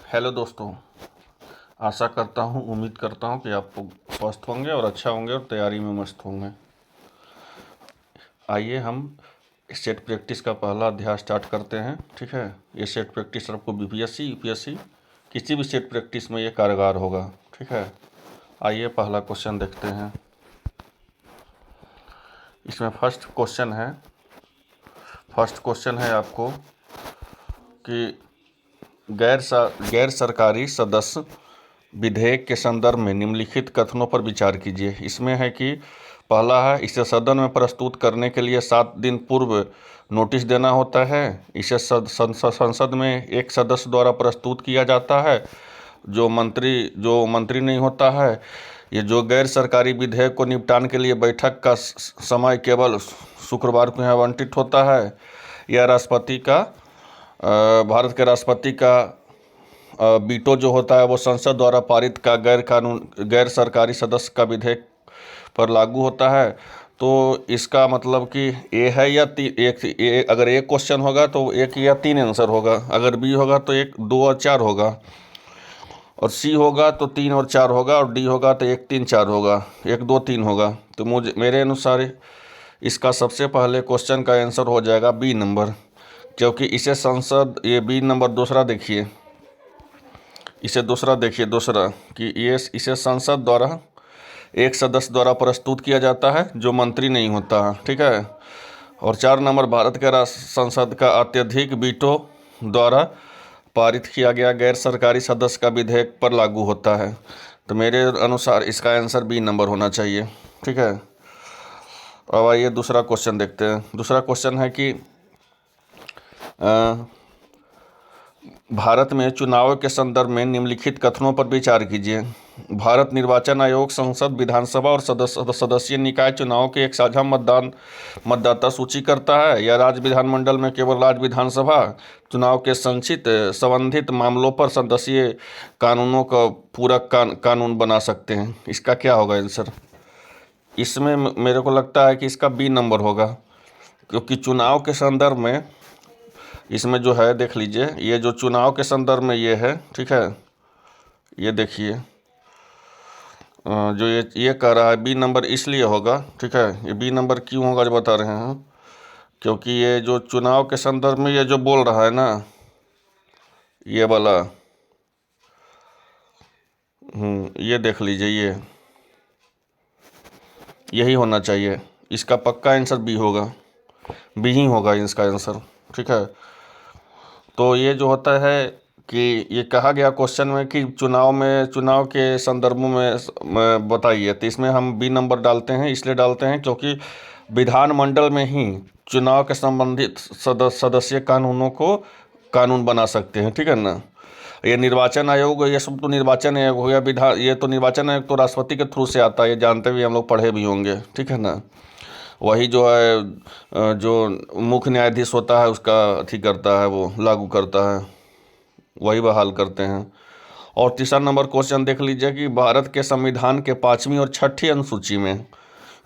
Hello दोस्तों। आशा करता हूँ, उम्मीद करता हूँ कि आप स्वस्थ होंगे और अच्छा होंगे और तैयारी में मस्त होंगे। आइए हम सेट प्रैक्टिस का पहला अध्याय स्टार्ट करते हैं। ठीक है, ये सेट प्रैक्टिस आपको बीपीएससी यूपीएससी किसी भी सेट प्रैक्टिस में ये कारगर होगा। ठीक है, आइए पहला क्वेश्चन देखते हैं। इसमें फर्स्ट क्वेश्चन है आपको कि गैर सरकारी सदस्य विधेयक के संदर्भ में निम्नलिखित कथनों पर विचार कीजिए। इसमें है कि पहला है, इसे सदन में प्रस्तुत करने के लिए 7 दिन पूर्व नोटिस देना होता है। इसे संसद में एक सदस्य द्वारा प्रस्तुत किया जाता है जो मंत्री नहीं होता है। ये जो गैर सरकारी विधेयक को निपटान के लिए बैठक का समय केवल शुक्रवार को आवंटित होता है। यह भारत के राष्ट्रपति का वीटो जो होता है वो संसद द्वारा पारित का गैर सरकारी सदस्य का विधेयक पर लागू होता है। तो इसका मतलब कि ए है या अगर एक क्वेश्चन होगा तो एक या 3 आंसर होगा, अगर बी होगा तो 1 2 और 4 होगा, और सी होगा तो 3 और 4 होगा, और डी होगा तो 1 3 4 होगा, 1 2 3 होगा। तो मेरे अनुसार इसका सबसे पहले क्वेश्चन का आंसर हो जाएगा बी नंबर, क्योंकि ये बी नंबर दूसरा देखिए कि इसे संसद द्वारा एक सदस्य द्वारा प्रस्तुत किया जाता है जो मंत्री नहीं होता। ठीक है, और 4 नंबर भारत के संसद का अत्यधिक वीटो द्वारा पारित किया गया गैर सरकारी सदस्य का विधेयक पर लागू होता है। तो मेरे अनुसार इसका आंसर बी नंबर होना चाहिए। ठीक है, अब आइए दूसरा क्वेश्चन देखते हैं। दूसरा क्वेश्चन है कि भारत में चुनाव के संदर्भ में निम्नलिखित कथनों पर विचार कीजिए। भारत निर्वाचन आयोग संसद, विधानसभा और सदस्यीय निकाय चुनाव के एक साझा मतदाता सूची करता है, या राज्य विधानमंडल में केवल राज्य विधानसभा चुनाव के संबंधित मामलों पर सदस्यीय कानूनों का पूरक कानून बना सकते हैं। इसका क्या होगा आंसर? इसमें मेरे को लगता है कि इसका बी नंबर होगा, क्योंकि चुनाव के संदर्भ में इसमें जो है, देख लीजिए, ये जो चुनाव के संदर्भ में ये है। ठीक है, ये देखिए जो ये कह रहा है बी नंबर इसलिए होगा। ठीक है, ये बी नंबर क्यों होगा जो बता रहे हैं, क्योंकि ये जो चुनाव के संदर्भ में ये जो बोल रहा है ना, ये वाला ये देख लीजिए, यही होना चाहिए। इसका पक्का आंसर बी होगा, बी ही होगा इसका आंसर। ठीक है, तो ये जो होता है कि ये कहा गया क्वेश्चन में कि चुनाव के संदर्भों में बताइए, तो इसमें हम बी नंबर डालते हैं। इसलिए डालते हैं क्योंकि विधानमंडल में ही चुनाव के संबंधित सदस्य कानून बना सकते हैं। ठीक है ना, ये निर्वाचन आयोग, ये सब तो निर्वाचन आयोग हो गया। ये तो निर्वाचन आयोग तो राष्ट्रपति के थ्रू से आता है, ये जानते भी हम लोग पढ़े भी होंगे। ठीक है ना, वही जो है जो मुख्य न्यायाधीश होता है उसका अथी करता है, वो लागू करता है, वही बहाल करते हैं। और तीसरा नंबर क्वेश्चन देख लीजिए कि भारत के संविधान के 5वीं और 6ठी अनुसूची में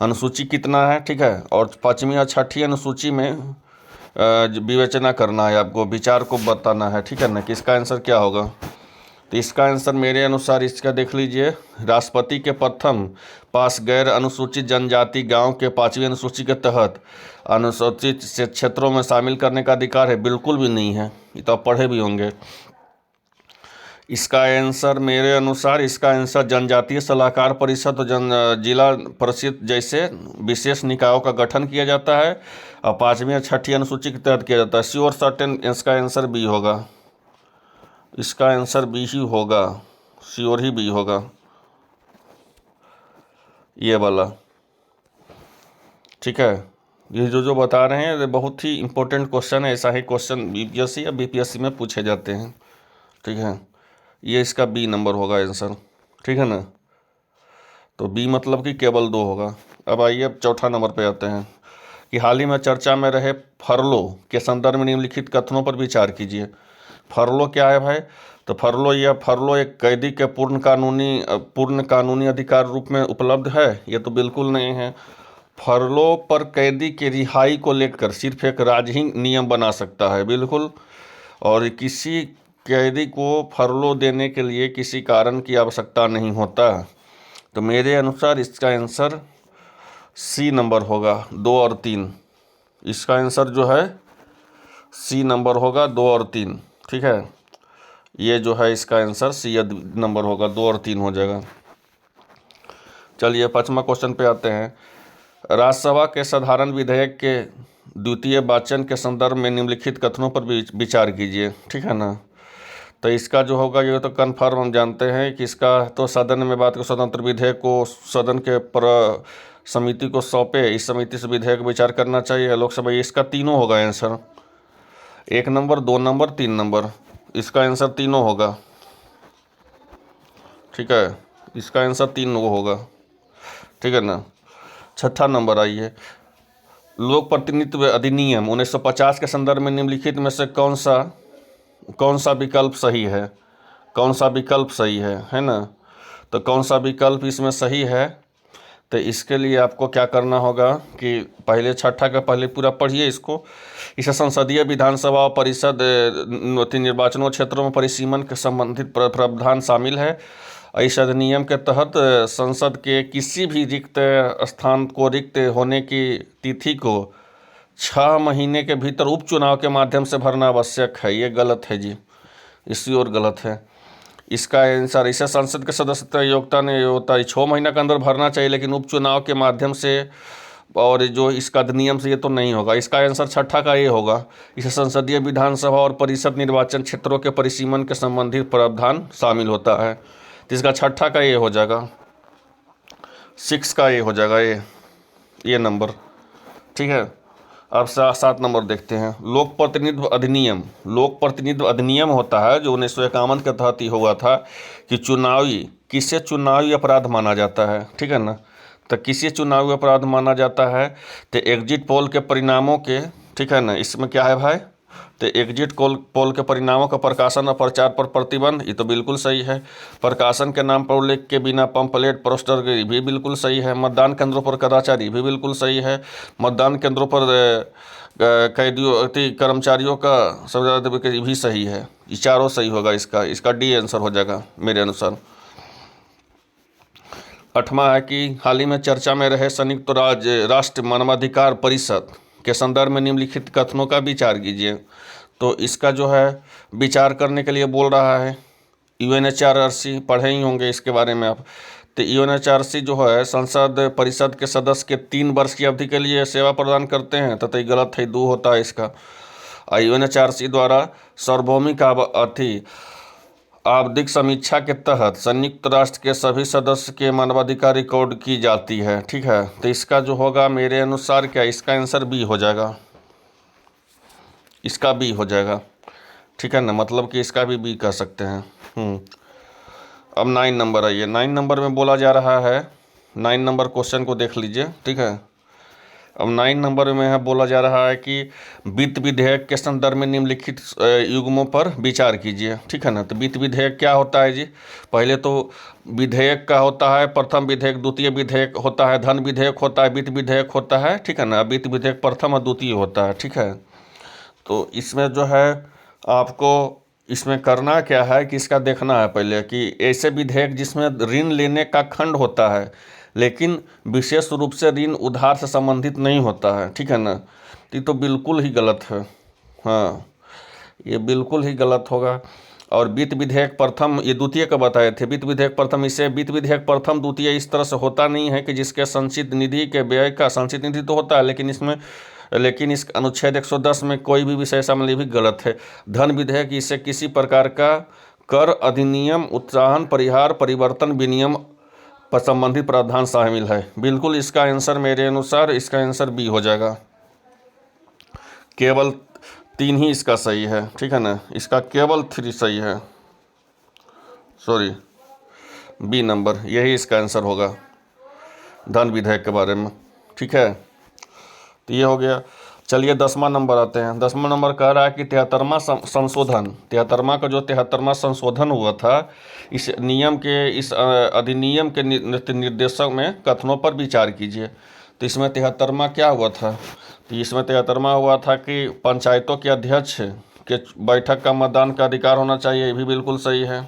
अनुसूची कितना है। ठीक है, और 5वीं और 6ठी अनुसूची में विवेचना करना है, आपको विचार को बताना है। ठीक है ना, कि इसका आंसर क्या होगा। तो इसका आंसर मेरे अनुसार इसका देख लीजिए, राष्ट्रपति के प्रथम पास गैर अनुसूचित जनजाति गांव के 5वीं अनुसूची के तहत अनुसूचित क्षेत्रों में शामिल करने का अधिकार है, बिल्कुल भी नहीं है। ये तो आप पढ़े भी होंगे। इसका आंसर मेरे अनुसार इसका आंसर जनजातीय सलाहकार परिषद और जिला परिषद जैसे विशेष निकायों का गठन किया जाता है, और 5वीं और 6ठी अनुसूची के तहत किया जाता है। श्योर सर्टेन इसका आंसर बी होगा, इसका आंसर बी ही होगा, श्योर ही बी होगा, ये वाला। ठीक है, ये जो बता रहे हैं ये बहुत ही इंपॉर्टेंट क्वेश्चन है। ऐसा ही क्वेश्चन यूपीएससी या बीपीएससी में पूछे जाते हैं। ठीक है, ये इसका बी नंबर होगा आंसर। ठीक है ना, तो बी मतलब कि केवल 2 होगा। अब आइए अब चौथा नंबर पे आते हैं कि हाल ही में चर्चा में रहे फरलो के संदर्भ में निम्नलिखित कथनों पर विचार कीजिए। फरलो क्या है भाई? तो फरलो एक कैदी के पूर्ण कानूनी अधिकार रूप में उपलब्ध है? ये तो बिल्कुल नहीं है। फरलो पर कैदी की रिहाई को लेकर सिर्फ एक राज्य ही नियम बना सकता है, बिल्कुल, और किसी कैदी को फरलो देने के लिए किसी कारण की आवश्यकता नहीं होता। तो मेरे अनुसार इसका आंसर सी नंबर होगा, 2 और 3। इसका आंसर जो है सी नंबर होगा, 2 और 3। ठीक है, ये जो है इसका आंसर सी नंबर होगा, 2 और 3 हो जाएगा। चलिए 5वां क्वेश्चन पे आते हैं। राज्यसभा के साधारण विधेयक के द्वितीय वाचन के संदर्भ में निम्नलिखित कथनों पर विचार कीजिए। ठीक है ना। तो इसका जो होगा ये तो कन्फर्म हम जानते हैं कि इसका तो सदन में बात को स्वतंत्र विधेयक को सदन के समिति को सौंपे, इस समिति से विधेयक विचार करना चाहिए लोकसभा। इसका तीनों होगा आंसर, 1 नंबर, 2 नंबर, 3 नंबर। इसका आंसर तीनों होगा। ठीक है, इसका आंसर 3 होगा। ठीक है ना। 6ठा नंबर आइए, लोक प्रतिनिधित्व अधिनियम 1950 के संदर्भ में निम्नलिखित में से कौन सा विकल्प सही है? कौन सा विकल्प सही है ना। तो कौन सा विकल्प इसमें सही है? तो इसके लिए आपको क्या करना होगा कि पहले 6ठा का पहले पूरा पढ़िए इसको। इसे संसदीय विधानसभा और परिषद निर्वाचनों क्षेत्रों में परिसीमन के संबंधित प्रावधान शामिल है। इस अधिनियम के तहत संसद के किसी भी रिक्त स्थान को रिक्त होने की तिथि को 6 महीने के भीतर उपचुनाव के माध्यम से भरना आवश्यक है। ये गलत है जी, इसी और गलत है। इसका आंसर इसे संसद के सदस्यता योग्यता नहीं होता है, 6 महीने के अंदर भरना चाहिए, लेकिन उपचुनाव के माध्यम से और जो इसका अधिनियम से ये तो नहीं होगा। इसका आंसर 6ठा का ये होगा, इसे संसदीय विधानसभा और परिषद निर्वाचन क्षेत्रों के परिसीमन के संबंधित प्रावधान शामिल होता है। तो इसका 6ठा का ये हो जाएगा, 6 का ये हो जाएगा, ये नंबर। ठीक है, अब 7 नंबर देखते हैं। लोक प्रतिनिधित्व अधिनियम। लोक प्रतिनिधित्व अधिनियम होता है जो 1951 के तहत ही हुआ था कि किसे चुनावी अपराध माना जाता है। ठीक है ना। तो किसी चुनावी अपराध माना जाता है तो एग्जिट पोल के परिणामों के, ठीक है ना, इसमें क्या है भाई, तो एग्जिट पोल के परिणामों का प्रकाशन और प्रचार पर प्रतिबंध, ये तो बिल्कुल सही है। प्रकाशन के नाम पर उल्लेख के बिना पंपलेट पोस्टर भी बिल्कुल सही है। मतदान केंद्रों पर कदाचार भी बिल्कुल सही है। मतदान केंद्रों पर कैदियों कर्मचारियों का सजा भी सही है। ये चारों सही होगा। इसका डी आंसर हो जाएगा मेरे अनुसार। 8वां है कि हाल ही में चर्चा में रहे संयुक्त राष्ट्र मानवाधिकार परिषद के संदर्भ में निम्नलिखित कथनों का विचार कीजिए। तो इसका जो है विचार करने के लिए बोल रहा है UNHRC, पढ़े ही होंगे इसके बारे में आप। तो UNHRC जो है संसद परिषद के सदस्य के 3 वर्ष की अवधि के लिए सेवा प्रदान करते हैं। तो ये गलत है, 2 होता है इसका। UNHRC द्वारा सार्वभौमिक आवधिक समीक्षा के तहत संयुक्त राष्ट्र के सभी सदस्य के मानवाधिकार रिकॉर्ड की जाती है। ठीक है, तो इसका जो होगा मेरे अनुसार क्या, इसका आंसर बी हो जाएगा। इसका बी हो जाएगा। ठीक है ना, मतलब कि इसका भी बी कह सकते हैं। अब 9 नंबर आइए। 9 नंबर में बोला जा रहा है, 9 नंबर क्वेश्चन को देख लीजिए। ठीक है, अब 9 नंबर में है बोला जा रहा है कि वित्त विधेयक के संदर्भ में निम्नलिखित युग्मों पर विचार कीजिए। ठीक है ना। तो वित्त विधेयक क्या होता है जी? पहले तो विधेयक का होता है प्रथम विधेयक, द्वितीय विधेयक होता है, धन विधेयक होता है, वित्त विधेयक होता है। ठीक है ना। वित्त विधेयक प्रथम और द्वितीय होता है। ठीक है, तो इसमें जो है आपको इसमें करना क्या है कि इसका देखना है पहले कि ऐसे विधेयक जिसमें ऋण लेने का खंड होता है लेकिन विशेष रूप से ऋण उधार से संबंधित नहीं होता है। ठीक है ना। ये तो बिल्कुल ही गलत है। हाँ, ये बिल्कुल ही गलत होगा। और वित्त विधेयक प्रथम, ये द्वितीय का बताए थे, वित्त विधेयक प्रथम। इसे वित्त विधेयक प्रथम द्वितीय इस तरह से होता नहीं है कि जिसके संचित निधि के व्यय का, संचित निधि तो होता है लेकिन इस अनुच्छेद 110 में कोई भी विषय शामिल भी गलत है। धन विधेयक, इसे किसी प्रकार का कर अधिनियम, उत्साहन, परिहार, परिवर्तन, विनियम पर संबंधित प्रावधान शामिल है। बिल्कुल इसका आंसर मेरे अनुसार इसका आंसर बी हो जाएगा। केवल 3 ही इसका सही है। ठीक है ना, इसका केवल 3 सही है, सॉरी, बी नंबर, यही इसका आंसर होगा धन विधेयक के बारे में। ठीक है, तो ये हो गया। चलिए 10वां नंबर आते हैं। 10वां नंबर कह रहा है कि 73वां संशोधन, 73वां का जो 73वां संशोधन हुआ था, इस अधिनियम के निर्देशक में कथनों पर विचार कीजिए। तो इसमें 73वां क्या हुआ था? तो इसमें 73वां हुआ था कि पंचायतों के अध्यक्ष के बैठक का मतदान का अधिकार होना चाहिए, ये भी बिल्कुल सही है।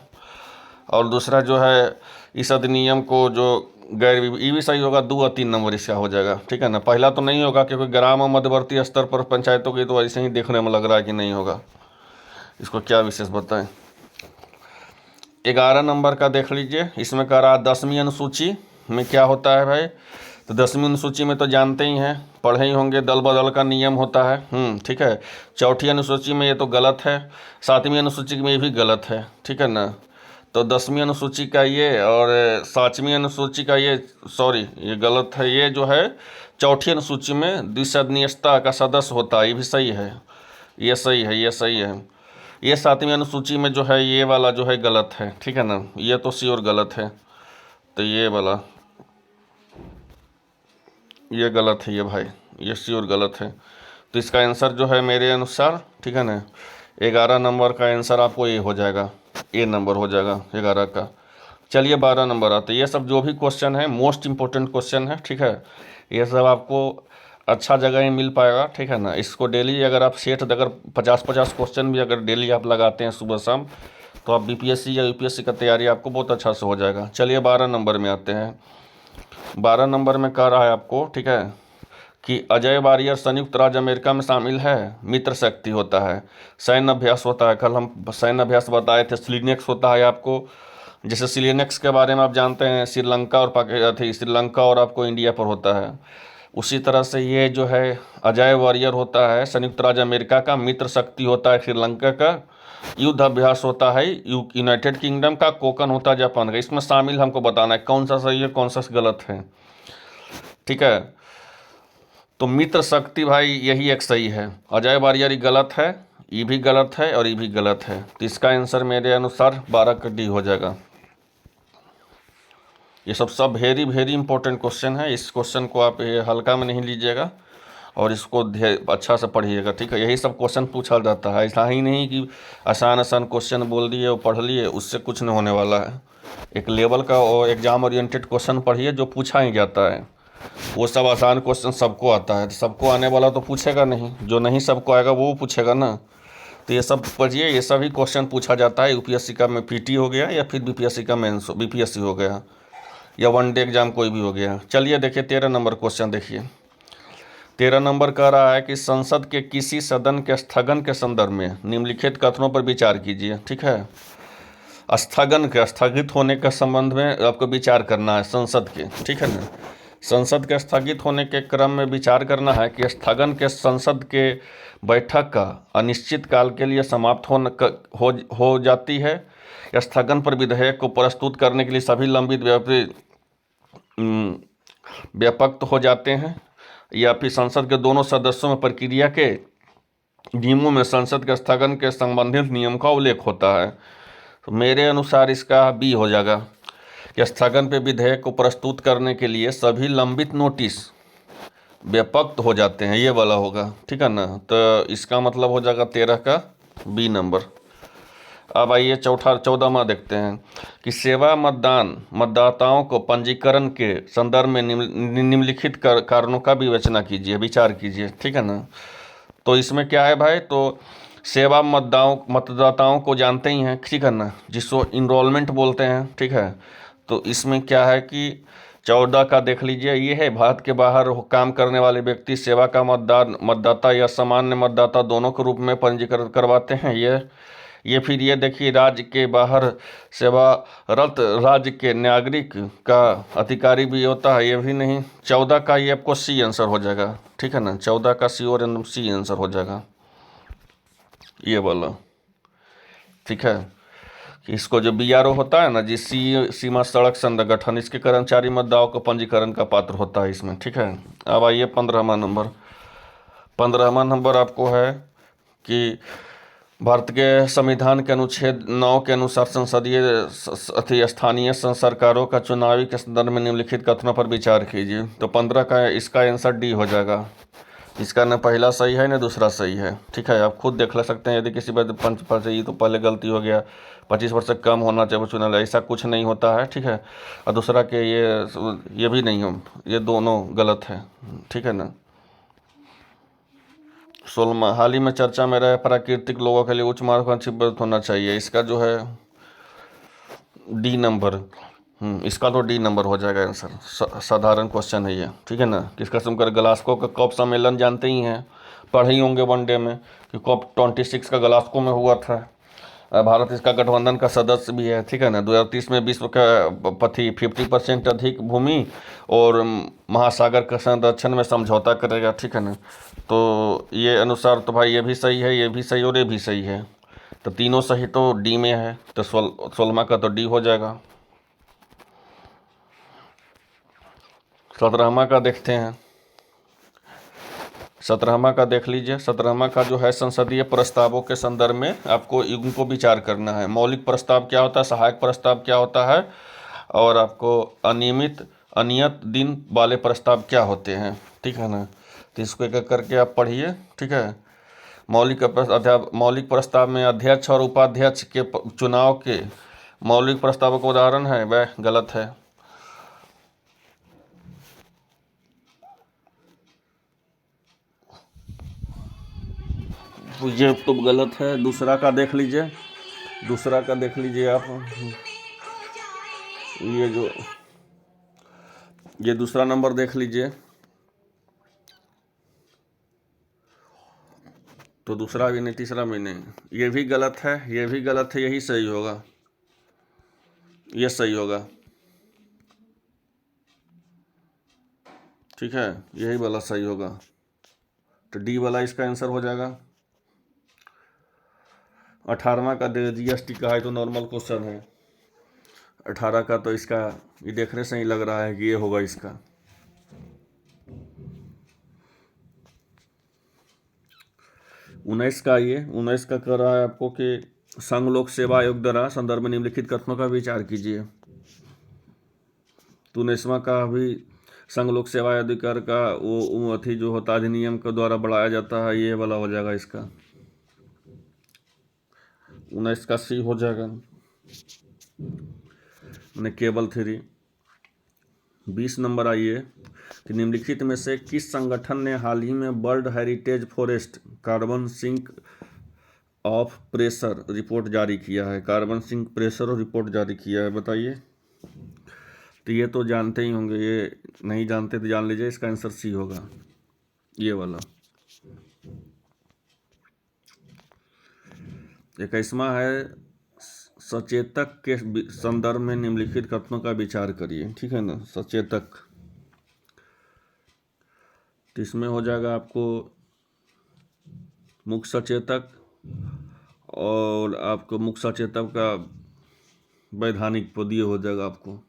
और दूसरा जो है इस अधिनियम को जो गैर, ये भी सही होगा, 2 और 3 नंबर इसका हो जाएगा, ठीक है ना। पहला तो नहीं होगा क्योंकि ग्राम और मध्यवर्ती स्तर पर पंचायतों की तो ऐसे ही देखने में लग रहा है कि नहीं होगा, इसको क्या विशेष बताएं। 11 नंबर का देख लीजिए, इसमें कह रहा 10वीं अनुसूची में क्या होता है भाई। तो 10वीं अनुसूची में तो जानते ही हैं, पढ़े ही होंगे, दल बदल का नियम होता है, ठीक है। चौथी अनुसूची में ये तो गलत है, 7वीं अनुसूची में ये भी गलत है, ठीक है ना। तो 10वीं अनुसूची का ये और 7वीं अनुसूची का ये, सॉरी ये गलत है, ये जो है चौथी अनुसूची में द्विसदनीयता का सदस्य होता है, ये भी सही है, ये सही है, ये सही है। ये 7वीं अनुसूची में जो है ये वाला जो है गलत है, ठीक है ना, ये तो श्योर गलत है। तो ये वाला ये गलत है, ये भाई ये श्योर गलत है। तो इसका आंसर जो है मेरे अनुसार, ठीक है ना, 11 नंबर का आंसर आपको ये हो जाएगा, ए नंबर हो जाएगा 11 का। चलिए 12 नंबर आते हैं। ये सब जो भी क्वेश्चन है मोस्ट इम्पोर्टेंट क्वेश्चन है, ठीक है। ये सब आपको अच्छा जगह ही मिल पाएगा, ठीक है ना। इसको डेली अगर आप सेट अगर 50-50 क्वेश्चन भी अगर डेली आप लगाते हैं सुबह शाम, तो आप बीपीएससी या यूपीएससी का तैयारी आपको बहुत अच्छा से हो जाएगा। चलिए 12 नंबर में आते हैं। 12 नंबर में कह रहा है आपको, ठीक है, कि अजय वारियर संयुक्त राज्य अमेरिका में शामिल है, मित्र शक्ति होता है, सैन्य अभ्यास होता है, कल हम सैन्य अभ्यास बताए थे, सिलिनेक्स होता है आपको, जैसे सिलिनेक्स के बारे में आप जानते हैं श्रीलंका और पाकिस्तान, श्रीलंका और आपको इंडिया पर होता है। उसी तरह से ये जो है अजय वारियर होता है संयुक्त राज्य अमेरिका का, मित्र शक्ति होता है श्रीलंका का, युद्ध अभ्यास होता है यूनाइटेड किंगडम का, कोकन होता है जापान का। इसमें शामिल हमको बताना है कौन सा सही है कौन सा गलत है, ठीक है। तो मित्र शक्ति भाई यही एक सही है, अजय वारियर गलत है, ये भी गलत है और ये भी गलत है। तो इसका आंसर मेरे अनुसार 12 का डी हो जाएगा। ये सब वेरी वेरी इंपॉर्टेंट क्वेश्चन है, इस क्वेश्चन को आप ये हल्का में नहीं लीजिएगा और इसको अच्छा से पढ़िएगा, ठीक है। यही सब क्वेश्चन पूछा जाता है, ऐसा ही नहीं कि आसान आसान क्वेश्चन बोल दिए और पढ़ लिए, उससे कुछ नहीं होने वाला है। एक लेवल का और एग्जाम ओरिएंटेड क्वेश्चन पढ़िए जो पूछा ही जाता है। वो सब आसान क्वेश्चन सबको आता है, तो सबको आने वाला तो पूछेगा नहीं, जो नहीं सबको आएगा वो पूछेगा ना। तो ये सब पढ़िए, ये सभी क्वेश्चन पूछा जाता है यूपीएससी का में पीटी हो गया या फिर बीपीएससी का मेंस बीपीएससी हो गया या वनडे एग्जाम कोई भी हो गया। चलिए देखिए 13 नंबर क्वेश्चन देखिए। 13 नंबर कह रहा है कि संसद के किसी सदन के स्थगन के संदर्भ में निम्नलिखित कथनों पर विचार कीजिए, ठीक है। स्थगन के, स्थगित होने के संबंध में आपको विचार करना है संसद के, ठीक है ना। संसद के स्थगित होने के क्रम में विचार करना है कि स्थगन के संसद के बैठक का अनिश्चित काल के लिए समाप्त हो जाती है, या स्थगन पर विधेयक को प्रस्तुत करने के लिए सभी लंबित व्यापक हो जाते हैं, या फिर संसद के दोनों सदस्यों में प्रक्रिया के नियमों में संसद के स्थगन के संबंधित नियम का उल्लेख होता है। तो मेरे अनुसार इसका बी हो जाएगा कि स्थगन पे विधेयक को प्रस्तुत करने के लिए सभी लंबित नोटिस व्यापक हो जाते हैं, ये वाला होगा, ठीक है ना। तो इसका मतलब हो जाएगा 13 का बी नंबर। अब आइए 14वां देखते हैं कि सेवा मतदान मतदाताओं को पंजीकरण के संदर्भ में निम्नलिखित कारणों का विवेचना कीजिए, विचार कीजिए, ठीक है ना। तो इसमें क्या है भाई, तो सेवा मतदाताओं को जानते ही हैं, ठीक है ना, जिसको इनरोलमेंट बोलते हैं, ठीक है। तो इसमें क्या है कि 14 का देख लीजिए, ये है भारत के बाहर काम करने वाले व्यक्ति सेवा का मतदाता या सामान्य मतदाता दोनों के रूप में पंजीकरण करवाते हैं। ये फिर ये देखिए राज्य के बाहर सेवारत राज्य के नागरिक का अधिकारी भी होता है, ये भी नहीं। 14 का ये आपको सी आंसर हो जाएगा, ठीक है ना। 14 का सी और सी आंसर हो जाएगा ये वाला, ठीक है। इसको जो बीआरओ होता है ना, जिस सीमा सड़क संगठन, इसके कर्मचारी मतदाताओं को पंजीकरण का पात्र होता है इसमें, ठीक है। अब आइए 15वां नंबर। 15वां नंबर आपको है कि भारत के संविधान के अनुच्छेद 9 के अनुसार संसदीय स्थानीय सरकारों का चुनावी के संदर्भ में निम्नलिखित कथनों पर विचार कीजिए। तो 15 का इसका आंसर डी हो जाएगा। इसका न पहला सही है न दूसरा सही है, ठीक है। आप खुद देख ले सकते हैं, यदि किसी पर 5 ये तो पहले गलती हो गया, 25 वर्ष से कम होना चाहिए चुनाव, ऐसा कुछ नहीं होता है, ठीक है। और दूसरा के ये भी नहीं हो, ये दोनों गलत है, ठीक है ना। 16वां, हाल ही में चर्चा में रहे प्राकृतिक लोगों के लिए उच्च महत्वाकांक्षी बजट होना चाहिए। इसका जो है डी नंबर। इसका तो डी नंबर हो जाएगा आंसर। साधारण क्वेश्चन है ये, ठीक है ना। किस किस्म का ग्लासगो का कॉप सम्मेलन जानते ही हैं, पढ़े ही होंगे वनडे में कि कॉप 26 का ग्लासगो में हुआ था। भारत इसका गठबंधन का सदस्य भी है, ठीक है ना। 2030 में विश्व का पति 50% अधिक भूमि और महासागर का संरक्षण में समझौता करेगा, ठीक है ना। तो ये अनुसार तो भाई ये भी सही है, ये भी सही और ये भी सही है, तो तीनों सही तो डी में है, तो 16वां का तो डी हो जाएगा। 17वां का देखते हैं। 17वां का देख लीजिए। 17वां का जो है संसदीय प्रस्तावों के संदर्भ में आपको इनको विचार करना है। मौलिक प्रस्ताव क्या होता है, सहायक प्रस्ताव क्या होता है, और आपको अनियत दिन वाले प्रस्ताव क्या होते हैं, ठीक है ना। तो इसको एक एक करके आप पढ़िए, ठीक है। मौलिक प्रस्ताव में अध्यक्ष और उपाध्यक्ष के चुनाव के मौलिक प्रस्तावों का उदाहरण है, वह गलत है। ये तो गलत है। दूसरा का देख लीजिए, दूसरा का देख लीजिए आप। ये दूसरा नंबर देख लीजिए, तो दूसरा भी नहीं, तीसरा भी नहीं, ये भी गलत है, ये भी गलत है, यही सही होगा, ये सही होगा, ठीक है, यही वाला सही होगा। तो डी वाला इसका आंसर हो जाएगा। 18वां का जीएसटी का है, तो नॉर्मल क्वेश्चन है। 18 का तो इसका ये देखने से ही लग रहा है कि ये होगा इसका। 19 का, ये 19 का कह रहा है आपको कि संघ लोक सेवा आयोग द्वारा संदर्भ में निम्नलिखित कथनों का विचार कीजिए। तो 19वां का भी संघ लोक सेवा अधिकार का वो अथी जो होता अधिनियम के द्वारा बढ़ाया जाता है, ये वाला हो जाएगा इसका। 19 का सी हो जाएगा, मैंने केबल थ्री। 20 नंबर आइए कि निम्नलिखित में से किस संगठन ने हाल ही में world heritage forest carbon sink of pressure report जारी किया है। कार्बन सिंक प्रेशर रिपोर्ट जारी किया है, बताइए। तो ये तो जानते ही होंगे, ये नहीं जानते तो जान लीजिए, इसका आंसर सी होगा, ये वाला। 21वां है सचेतक के संदर्भ में निम्नलिखित कथनों का विचार करिए, ठीक है ना। सचेतक, तो इसमें हो जाएगा आपको मुख्य सचेतक, और आपको मुख्य सचेतक का वैधानिक पद ये हो जाएगा आपको।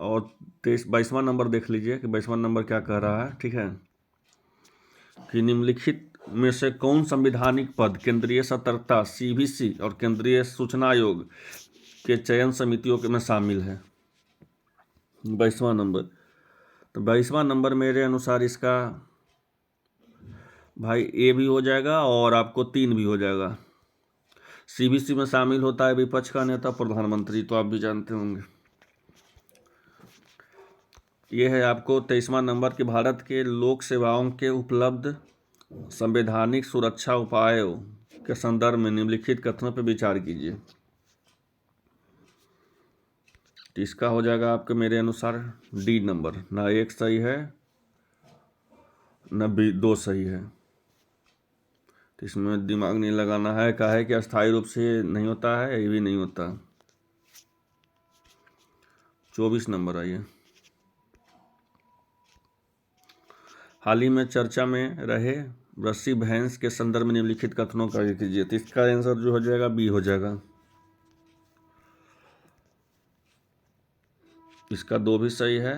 और 22वां नंबर देख लीजिए कि 22वां नंबर क्या कह रहा है, ठीक है, कि निम्नलिखित में से कौन संवैधानिक पद केंद्रीय सतर्कता सीवीसी और केंद्रीय सूचना आयोग के चयन समितियों के में शामिल है। 22वां नंबर, तो 22वां नंबर मेरे अनुसार इसका भाई ए भी हो जाएगा और आपको 3 भी हो जाएगा। सीवीसी में शामिल होता है विपक्ष का नेता प्रधानमंत्री, तो आप भी जानते होंगे। यह है आपको 23वां नंबर कि भारत के लोक सेवाओं के उपलब्ध संवैधानिक सुरक्षा उपायों के संदर्भ में निम्नलिखित कथनों पर विचार कीजिए। तो इसका हो जाएगा आपके मेरे अनुसार डी नंबर, ना 1 सही है ना 2 सही है। तो इसमें दिमाग नहीं लगाना है, क्या है कि अस्थायी रूप से नहीं होता है, ये भी नहीं होता। 24 नंबर आइए। हाल ही में चर्चा में रहे रस्सी भैंस के संदर्भ में निम्नलिखित कथनों का कीजिए। तो इसका आंसर जो हो जाएगा बी हो जाएगा। इसका 2 भी सही है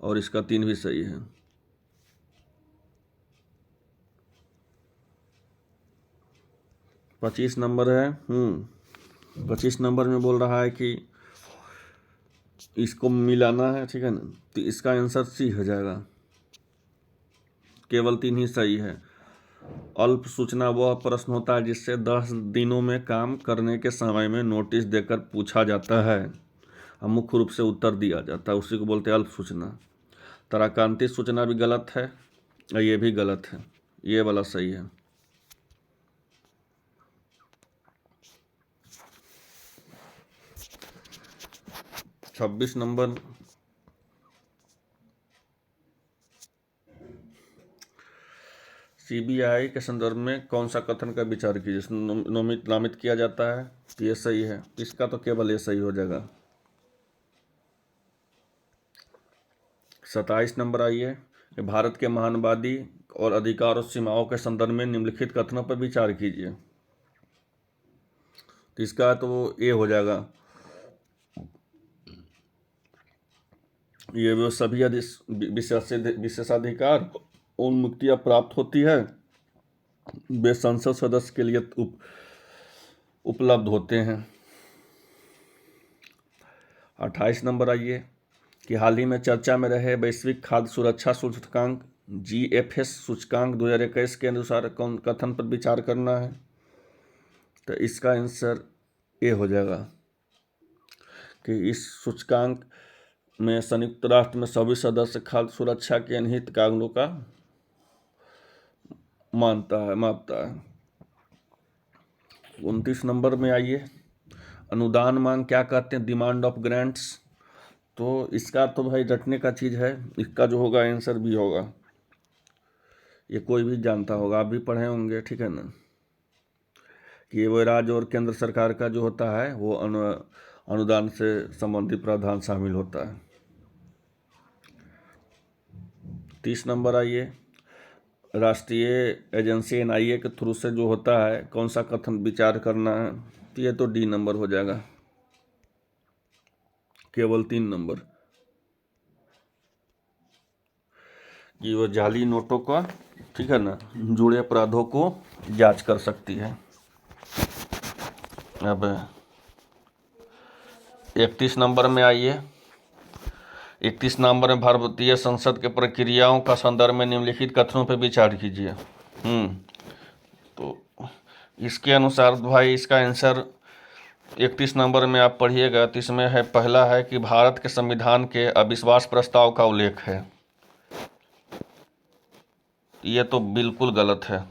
और इसका 3 भी सही है। 25 नंबर है। 25 नंबर में बोल रहा है कि इसको मिलाना है, ठीक है ना। तो इसका आंसर सी हो जाएगा, केवल 3 ही सही है। अल्प सूचना वह प्रश्न होता है जिससे 10 दिनों में काम करने के समय में नोटिस देकर पूछा जाता है और मुख्य रूप से उत्तर दिया जाता है, उसी को बोलते हैं अल्प सूचना। ताराकांतिक सूचना भी गलत है और ये भी गलत है, ये वाला सही है। छब्बीस नंबर, सीबीआई के संदर्भ में कौन सा कथन का विचार कीजिए, नामित किया जाता है, ये सही है, इसका तो केवल ये सही हो जाएगा। 27 नंबर आइए, भारत के महानवादी और अधिकार और सीमाओं के संदर्भ में निम्नलिखित कथनों पर विचार कीजिए, तो इसका तो ये हो जाएगा, ये वो सभी विशेषाधिकार उन्मुक्तियां प्राप्त होती है, वे संसद सदस्य के लिए उपलब्ध होते हैं। 28 नंबर आइए कि हाल ही में चर्चा में रहे वैश्विक खाद्य सुरक्षा सूचकांक GFS सूचकांक 2021 के अनुसार कौन कथन पर विचार करना है, तो इसका आंसर ये हो जाएगा कि इस सूचकांक में संयुक्त राष्ट्र में सभी सदस्य खाद्य सुरक्षा के निहित कानूनों का मापता है। 29 नंबर में आइए, अनुदान मांग क्या कहते हैं, डिमांड ऑफ ग्रांट्स, तो इसका तो भाई रटने का चीज़ है, इसका जो होगा आंसर भी होगा, ये कोई भी जानता होगा, आप भी पढ़े होंगे, ठीक है ना, कि वो राज्य और केंद्र सरकार का जो होता है वो अनुदान से संबंधित प्रावधान शामिल होता है। 30 नंबर आइए, राष्ट्रीय एजेंसी NIA के थ्रू से जो होता है कौन सा कथन विचार करना है, तो ये तो D नंबर हो जाएगा, केवल 3 नंबर, कि वो जाली नोटों का, ठीक है ना, जुड़े अपराधों को जांच कर सकती है। अब 31 नंबर में आइए, 31 नंबर में भारतीय संसद के प्रक्रियाओं का संदर्भ में निम्नलिखित कथनों पर विचार कीजिए। तो इसके अनुसार भाई इसका आंसर 31 नंबर में आप पढ़िएगा, तो इसमें है, पहला है कि भारत के संविधान के अविश्वास प्रस्ताव का उल्लेख है, ये तो बिल्कुल गलत है।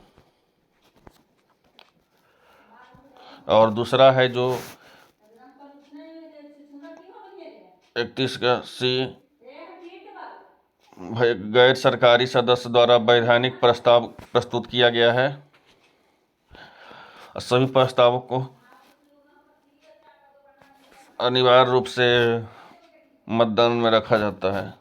और दूसरा है जो 31 का C, गैर सरकारी सदस्य द्वारा वैधानिक प्रस्ताव प्रस्तुत किया गया है, सभी प्रस्तावों को अनिवार्य रूप से मतदान में रखा जाता है।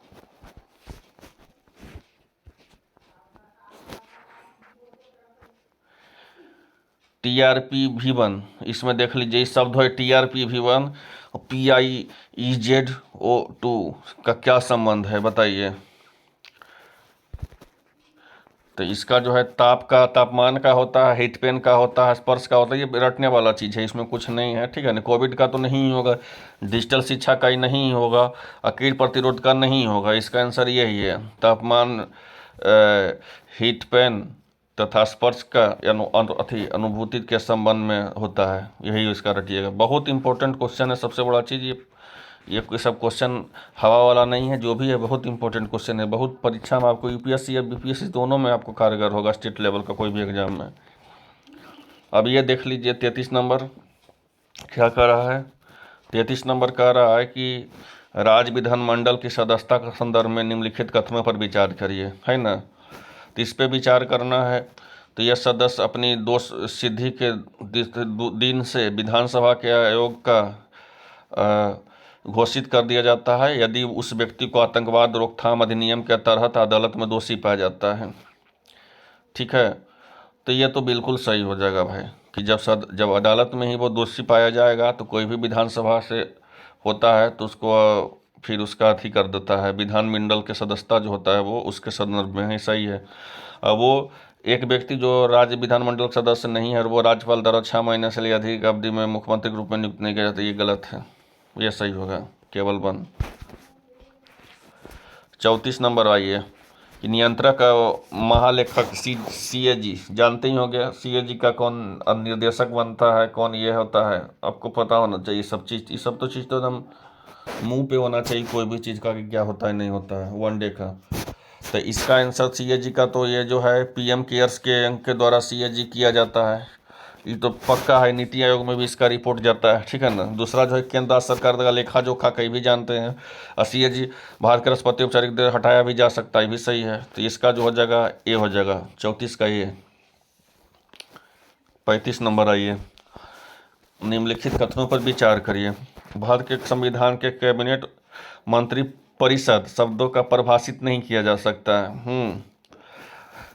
TRPV1, इसमें देख लीजिए, इस शब्द है TRPV1 और PIEZO2 का क्या संबंध है बताइए, तो इसका जो है तापमान का होता है, हीट पेन का होता है, स्पर्श का होता है, ये रटने वाला चीज़ है, इसमें कुछ नहीं है, ठीक है ना। कोविड का तो नहीं होगा, डिजिटल शिक्षा का ही नहीं होगा, कीट प्रतिरोध का नहीं होगा, इसका आंसर यही है, तापमान, हीट पेन तथा स्पर्श का अनुभूति के संबंध में होता है, यही इसका रटिएगा। बहुत इंपॉर्टेंट क्वेश्चन है, सबसे बड़ा चीज़ ये कोई सब क्वेश्चन हवा वाला नहीं है, जो भी है बहुत इंपॉर्टेंट क्वेश्चन है, बहुत परीक्षा में आपको UPSC या BPSC दोनों में आपको कारगर होगा, स्टेट लेवल का कोई भी एग्जाम में। अब ये देख लीजिए 33 नंबर क्या कह रहा है, 33 नंबर कह रहा है कि राज्य विधानमंडल की सदस्यता के संदर्भ में निम्नलिखित कथनों पर विचार करिए, है ना। तो इस पर विचार करना है, तो यह सदस्य अपनी दोष सिद्धि के दिन से विधानसभा के आयोग का घोषित कर दिया जाता है यदि उस व्यक्ति को आतंकवाद रोकथाम अधिनियम के तहत अदालत में दोषी पाया जाता है, ठीक है। तो ये तो बिल्कुल सही हो जाएगा भाई, कि जब अदालत में ही वो दोषी पाया जाएगा तो कोई भी विधानसभा से होता है तो उसको फिर उसका अथी कर देता है, विधानमंडल के सदस्यता जो होता है वो उसके संदर्भ में ही सही है। वो एक व्यक्ति जो राज्य विधानमंडल सदस्य नहीं है और वो राज्यपाल द्वारा 6 महीने से अधिक अवधि में मुख्यमंत्री के रूप में नियुक्त नहीं किया जाता, ये गलत है, ये सही होगा, केवल 1। 34 नंबर आइए कि नियंत्रक महालेखक सीएजी जानते ही होंगे, सीएजी का कौन निर्देशक बनता है, कौन ये होता है, आपको पता होना चाहिए सब चीज़। ये सब तो चीज़ तो एकदम मुंह पे होना चाहिए कोई भी चीज़ का कि क्या होता है नहीं होता है वनडे का। तो इसका आंसर सीएजी का तो ये जो है पीएम केयर्स के अंक के द्वारा सीएजी किया जाता है, ये तो पक्का है। नीति आयोग में भी इसका रिपोर्ट जाता है, ठीक है ना। दूसरा जो है केंद्र राज्य सरकार का लेखा जोखा कहीं भी जानते हैं, और सीएजी भारत के राष्ट्रपति औपचारिक दे हटाया भी जा सकता है, भी सही है। तो इसका जो हो जाएगा ए हो जाएगा 34 का ये। 35 नंबर आइए, निम्नलिखित कथनों पर विचार करिए। भारत के संविधान के कैबिनेट मंत्री परिषद शब्दों का परिभाषित नहीं किया जा सकता है।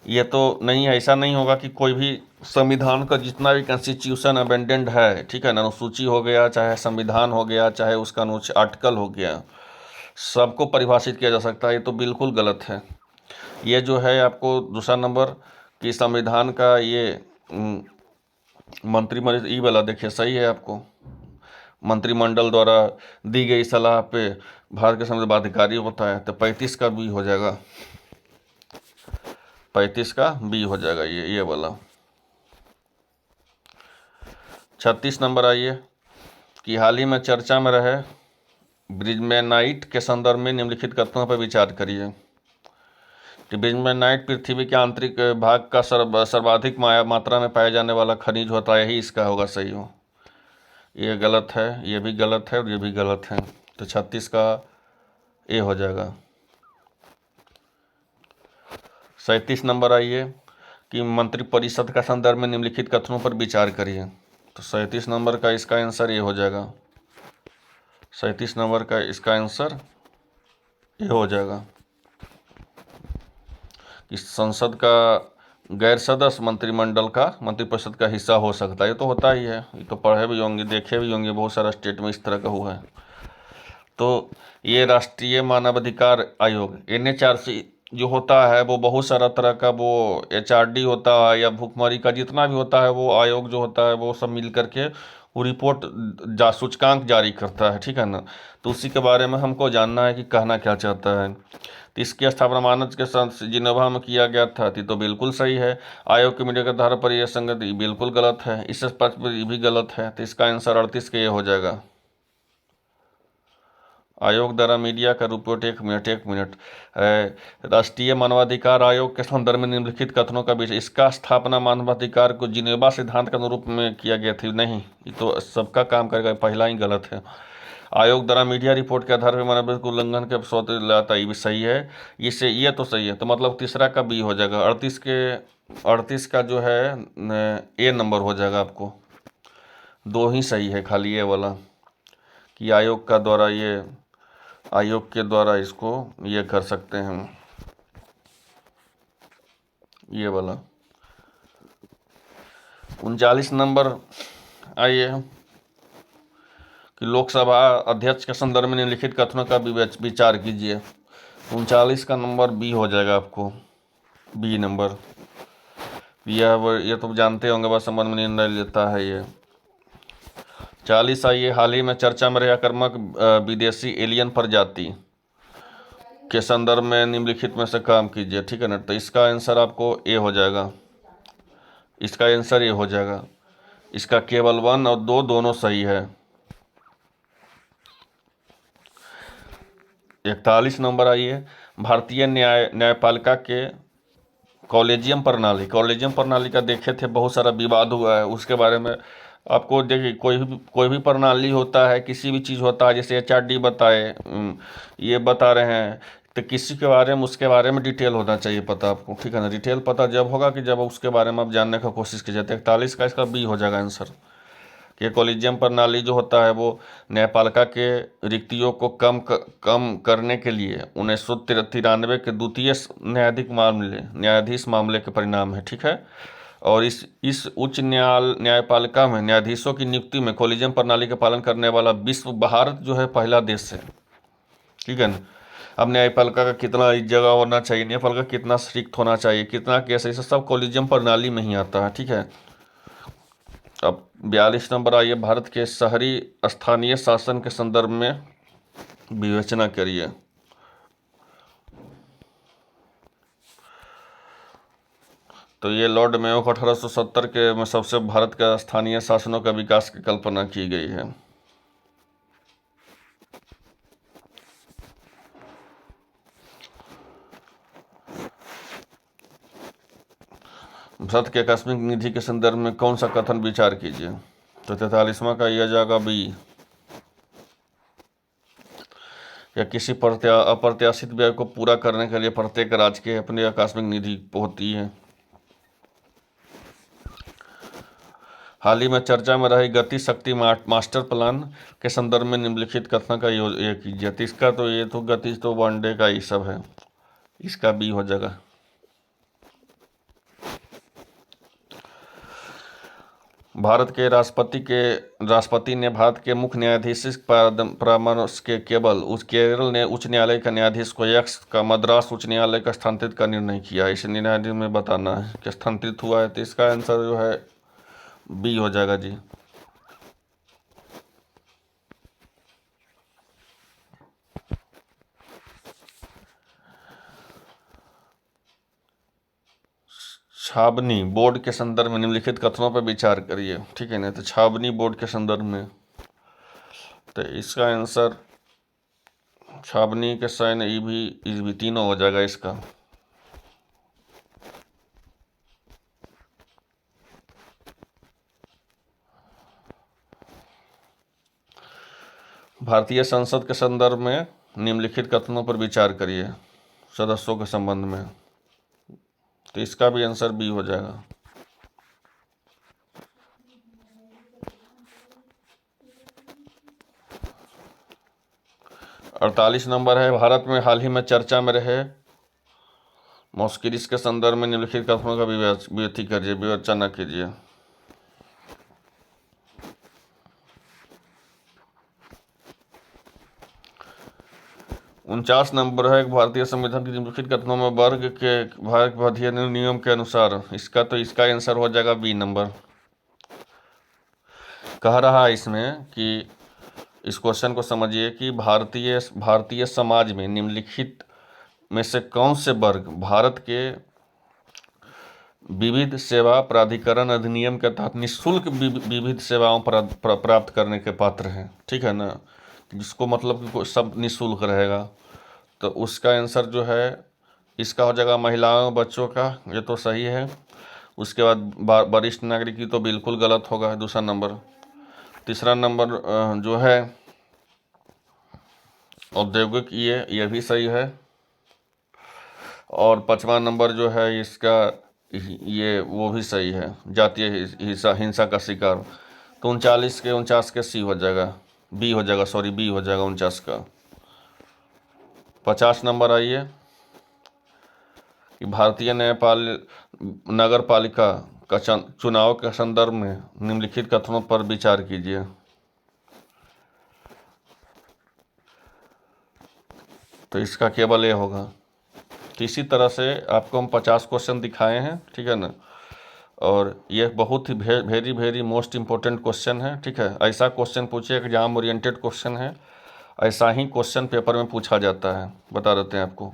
ये तो नहीं है, ऐसा नहीं होगा कि कोई भी संविधान का जितना भी कॉन्स्टिट्यूशन अमेंडेंट है, ठीक है ना, अनुसूची हो गया, चाहे संविधान हो गया, चाहे उसका आर्टिकल हो गया, सबको परिभाषित किया जा सकता है। ये तो बिल्कुल गलत है। ये जो है आपको दूसरा नंबर कि संविधान का ये मंत्रिमंडल ई वाला देखिए सही है आपको, मंत्रिमंडल द्वारा दी गई सलाह पे भारत के संविधानाधिकारी होता है। तो 35 का बी हो जाएगा, 35 का बी हो जाएगा ये वाला। 36 नंबर आइए कि हाल ही में चर्चा में रहे ब्रिजमैनाइट के संदर्भ में निम्नलिखित कथनों पर विचार करिए। कि ब्रिजमैनाइट पृथ्वी के आंतरिक भाग का सर्वाधिक मात्रा में पाया जाने वाला खनिज होता है, यही इसका होगा सही हो। ये गलत है, ये भी गलत है और ये भी गलत है। तो 36 का ए हो जाएगा। 37 नंबर आइए कि मंत्रिपरिषद का संदर्भ में निम्नलिखित कथनों पर विचार करिए। तो 37 नंबर का इसका आंसर ये हो जाएगा, 37 नंबर का इसका आंसर ये हो जाएगा कि संसद का गैर सदस्य मंत्रिमंडल का मंत्रिपरिषद का हिस्सा हो सकता है। ये तो होता ही है, ये तो पढ़े भी होंगे, देखे भी होंगे, बहुत सारा स्टेट में इस तरह का हुआ है। तो ये राष्ट्रीय मानवाधिकार आयोग NHRC जो होता है वो बहुत सारा तरह का वो HRD होता है या भुखमरी का जितना भी होता है वो आयोग जो होता है वो सब मिल करके वो रिपोर्ट सूचकांक जारी करता है, ठीक है ना। तो उसी के बारे में हमको जानना है कि कहना क्या चाहता है। तो इसकी स्थापना मानव के साथ जिनेवा में किया गया था, तो बिल्कुल सही है। आयोग के मीडिया के आधार पर यह संगति बिल्कुल गलत है, इस पक्ष पर भी गलत है। तो इसका आंसर 38 का ये हो जाएगा। आयोग द्वारा मीडिया का रिपोर्ट, एक मिनट राष्ट्रीय मानवाधिकार आयोग के संदर्भ में निम्नलिखित कथनों का विषय, इसका स्थापना मानवाधिकार को जिनेवा सिद्धांत के अनुरूप में किया गया थी, नहीं, ये तो सबका काम करेगा, पहला ही गलत है। आयोग द्वारा मीडिया रिपोर्ट के आधार पर मानवाधिकार को उल्लंघन के स्वतः लाता, ये भी सही है। इससे ये तो सही है, तो मतलब तीसरा का बी हो जाएगा। 38 का जो है ए नंबर हो जाएगा आपको। दो ही सही है खाली ये वाला कि आयोग के द्वारा इसको ये कर सकते हैं, ये वाला। 39 नंबर आइए कि लोकसभा अध्यक्ष के संदर्भ में निम्नलिखित कथनों का विचार कीजिए। 39 का नंबर बी हो जाएगा आपको, बी नंबर। ये तो जानते होंगे, बस संबंध में निर्णय लेता है ये। 40 आइए, हाल ही में चर्चा में रहे आक्रामक विदेशी एलियन प्रजाति के संदर्भ में निम्नलिखित में से काम कीजिए, ठीक है ना। तो इसका आंसर आपको ए हो जाएगा, इसका आंसर ए हो जाएगा। इसका केवल 1 और 2 दोनों सही है। 41 नंबर आइए, भारतीय न्यायपालिका के कॉलेजियम प्रणाली का देखे थे, बहुत सारा विवाद हुआ है उसके बारे में। आपको देखिए कोई भी प्रणाली होता है, किसी भी चीज़ होता है, जैसे HRD बताए, ये बता रहे हैं, तो किसी के बारे में उसके बारे में डिटेल होना चाहिए पता आपको, ठीक है ना। डिटेल पता जब होगा कि जब उसके बारे में आप जानने का कोशिश कीजिए। 41 का इसका बी हो जाएगा आंसर कि कॉलेजियम प्रणाली जो होता है वो न्यायपालिका के रिक्तियों को कम करने के लिए 1993 के द्वितीय न्यायाधीश मामले के परिणाम है, ठीक है। और इस उच्च न्यायपालिका में न्यायाधीशों की नियुक्ति में कॉलेजियम प्रणाली का पालन करने वाला भारत जो है पहला देश है, ठीक है ना। अब न्यायपालिका का कितना जगह होना चाहिए, न्यायपालिका कितना स्ट्रिक्ट होना चाहिए, कितना केस, इसे सब कॉलेजियम प्रणाली में ही आता है, ठीक है। अब 42 नंबर आइए, भारत के शहरी स्थानीय शासन के संदर्भ में विवेचना करिए। तो ये लॉर्ड मेयो को 1870 के में सबसे भारत का स्थानीय शासनों का विकास की कल्पना की गई है। भारत के आकस्मिक निधि के संदर्भ में कौन सा कथन विचार कीजिए। तो 43वां का यह जाएगा बी। या किसी अप्रत्याशित व्यय को पूरा करने के लिए प्रत्येक राज्य के अपनी आकस्मिक निधि होती है। हाल ही में चर्चा में रही गति शक्ति मास्टर प्लान के संदर्भ में निम्नलिखित कथन का ये कीजिए। तो इसका तो ये तो गति तो वनडे का ही सब है, इसका बी हो जाएगा। भारत के राष्ट्रपति ने भारत के मुख्य न्यायाधीश परामर्श के केरल ने उच्च न्यायालय का न्यायाधीश को एक्स का मद्रास उच्च न्यायालय का स्थानांतरित का निर्णय किया। इसे न्यायाधीश में बताना है कि स्थानांतरित हुआ है। तो इसका आंसर जो है बी हो जाएगा जी। छावनी बोर्ड के संदर्भ में निम्नलिखित कथनों पर विचार करिए। ठीक है ना, तो छावनी बोर्ड के संदर्भ में तो इसका आंसर छावनी के साइन ई भी तीनों हो जाएगा इसका। भारतीय संसद के संदर्भ में निम्नलिखित कथनों पर विचार करिए सदस्यों के संबंध में। तो इसका भी आंसर बी हो जाएगा। अड़तालीस नंबर है, भारत में हाल ही में चर्चा में रहे मॉस्किरिस के संदर्भ में निम्नलिखित कथनों का विवेचना कीजिए। 49 नंबर है, भारतीय संविधान के निम्नलिखित कथनों में वर्ग के भारत अधिनियम नियम के अनुसार इसका आंसर हो जाएगा बी नंबर। कह रहा है इसमें कि इस क्वेश्चन को समझिए कि भारतीय समाज में निम्नलिखित में से कौन से वर्ग भारत के विविध सेवा प्राधिकरण अधिनियम के तहत निःशुल्क विविध सेवाओं प्राप्त करने के पात्र हैं। ठीक है ना, जिसको मतलब कि सब निःशुल्क रहेगा। तो उसका आंसर जो है इसका हो जाएगा महिलाओं बच्चों का, ये तो सही है। उसके बाद वरिष्ठ नागरिक की तो बिल्कुल गलत होगा, दूसरा नंबर। तीसरा नंबर जो है औद्योगिक, ये भी सही है। और पांचवा नंबर जो है इसका वो भी सही है, जातीय हिंसा का शिकार। तो 49 के सी हो जाएगा, बी हो जाएगा, सॉरी बी हो जाएगा 49 का। 50 नंबर आइए कि भारतीय नगर पालिका का चुनाव के संदर्भ में निम्नलिखित कथनों पर विचार कीजिए। तो इसका केवल ए होगा। तो इसी तरह से आपको हम 50 क्वेश्चन दिखाए हैं। ठीक है ना, और ये बहुत ही वेरी मोस्ट इम्पोर्टेंट क्वेश्चन है। ठीक है, ऐसा क्वेश्चन पूछिए, एग्जाम ओरिएंटेड क्वेश्चन है, ऐसा ही क्वेश्चन पेपर में पूछा जाता है। बता देते हैं आपको,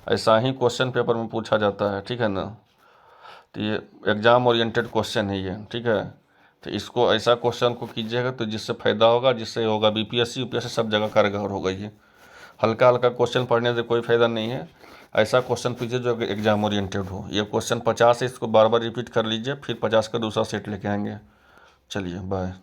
ऐसा ही क्वेश्चन पेपर में पूछा जाता है। ठीक है ना, तो ये एग्जाम ओरिएंटेड क्वेश्चन है ये। ठीक है, तो इसको ऐसा क्वेश्चन को कीजिएगा तो जिससे फ़ायदा होगा, जिससे होगा बीपीएससी यूपीएससी सब जगह कारगर होगा। ये हल्का हल्का क्वेश्चन पढ़ने से कोई फ़ायदा नहीं है। ऐसा क्वेश्चन कीजिए जो एग्जाम ओरिएंटेड हो। ये क्वेश्चन 50 है, इसको बार बार रिपीट कर लीजिए, फिर 50 का दूसरा सेट लेके आएंगे। चलिए बाय।